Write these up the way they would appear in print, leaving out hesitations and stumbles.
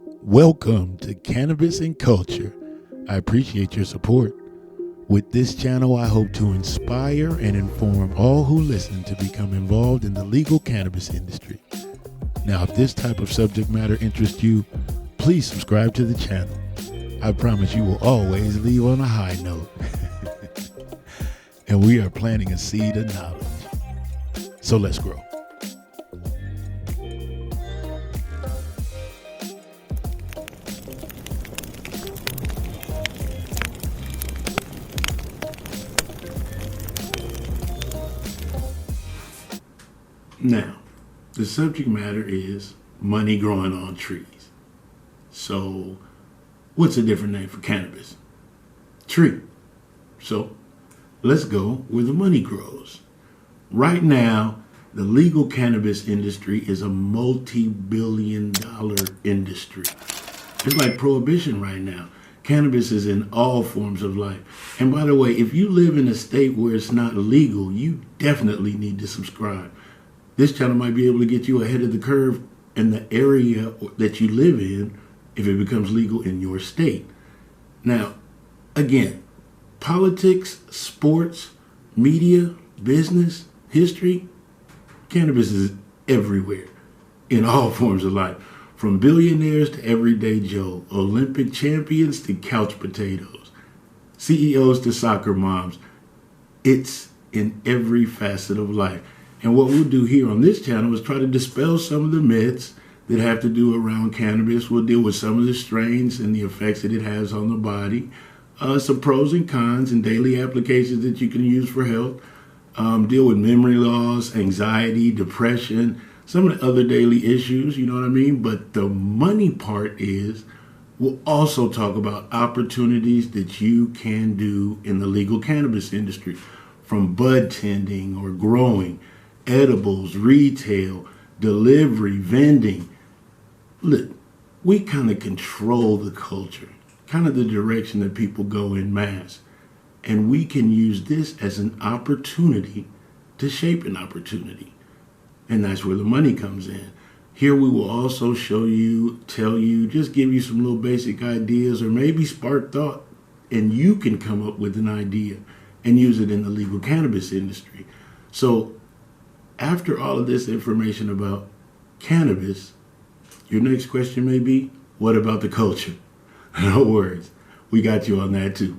Welcome to Cannabis and Culture. I appreciate your support. With this channel, I hope to inspire and inform all who listen to become involved in the legal cannabis industry. Now, if this type of subject matter interests you, please subscribe to the channel. I promise you will always leave on a high note. And we are planting a seed of knowledge. So let's grow. Now, the subject matter is money growing on trees. So, what's a different name for cannabis? Tree. So, let's go where the money grows. Right now, the legal cannabis industry is a multi-billion-dollar industry. It's like prohibition right now. Cannabis is in all forms of life. And by the way, if you live in a state where it's not legal, you definitely need to subscribe. This channel might be able to get you ahead of the curve in the area that you live in if it becomes legal in your state. Now, again, politics, sports, media, business, history, cannabis is everywhere in all forms of life, from billionaires to everyday Joe, Olympic champions to couch potatoes, CEOs to soccer moms. It's in every facet of life. And what we'll do here on this channel is try to dispel some of the myths that have to do around cannabis. We'll deal with some of the strains and the effects that it has on the body, some pros and cons and daily applications that you can use for health, deal with memory loss, anxiety, depression, some of the other daily issues, you know what I mean? But the money part is we'll also talk about opportunities that you can do in the legal cannabis industry, from bud tending or growing, edibles, retail, delivery, vending. Look, we kind of control the culture, kind of the direction that people go in mass. And we can use this as an opportunity to shape an opportunity. And that's where the money comes in. Here we will also show you, tell you, just give you some little basic ideas or maybe spark thought. And you can come up with an idea and use it in the legal cannabis industry. So after all of this information about cannabis, your next question may be, what about the culture? No worries, we got you on that too.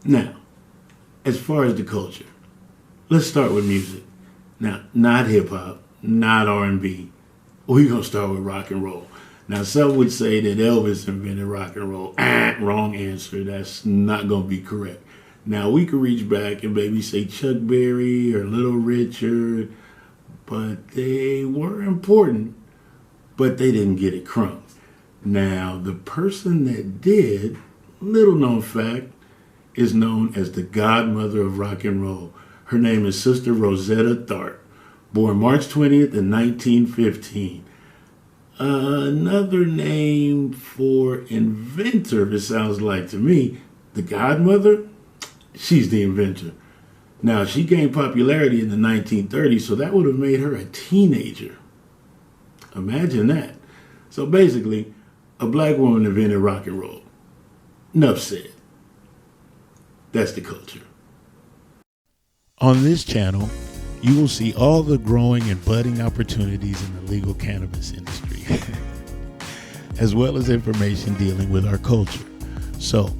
Now, as far as the culture, let's start with music. Now, not hip hop, not R&B. We're gonna start with rock and roll. Now, some would say that Elvis invented rock and roll. Wrong answer. That's not going to be correct. Now, we could reach back and maybe say Chuck Berry or Little Richard, but they were important, but they didn't get it crunk. Now, the person that did, little known fact, is known as the godmother of rock and roll. Her name is Sister Rosetta Tharpe, born March 20th in 1915. Another name for inventor, it sounds like to me, the godmother, she's the inventor. Now, she gained popularity in the 1930s, so that would have made her a teenager. Imagine that. So basically, a black woman invented rock and roll. Enough said. That's the culture. On this channel, you will see all the growing and budding opportunities in the legal cannabis industry, as well as information dealing with our culture. So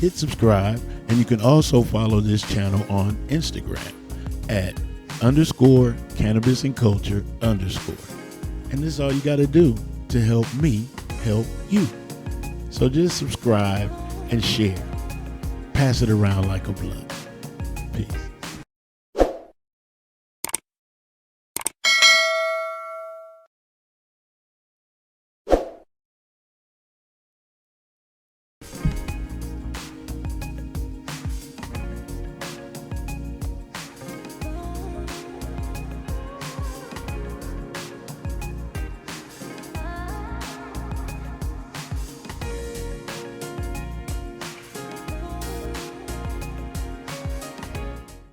hit subscribe, and you can also follow this channel on Instagram at _Cannabis&Culture_. And this is all you got to do to help me help you. So just subscribe and share. Pass it around like a blunt. Peace.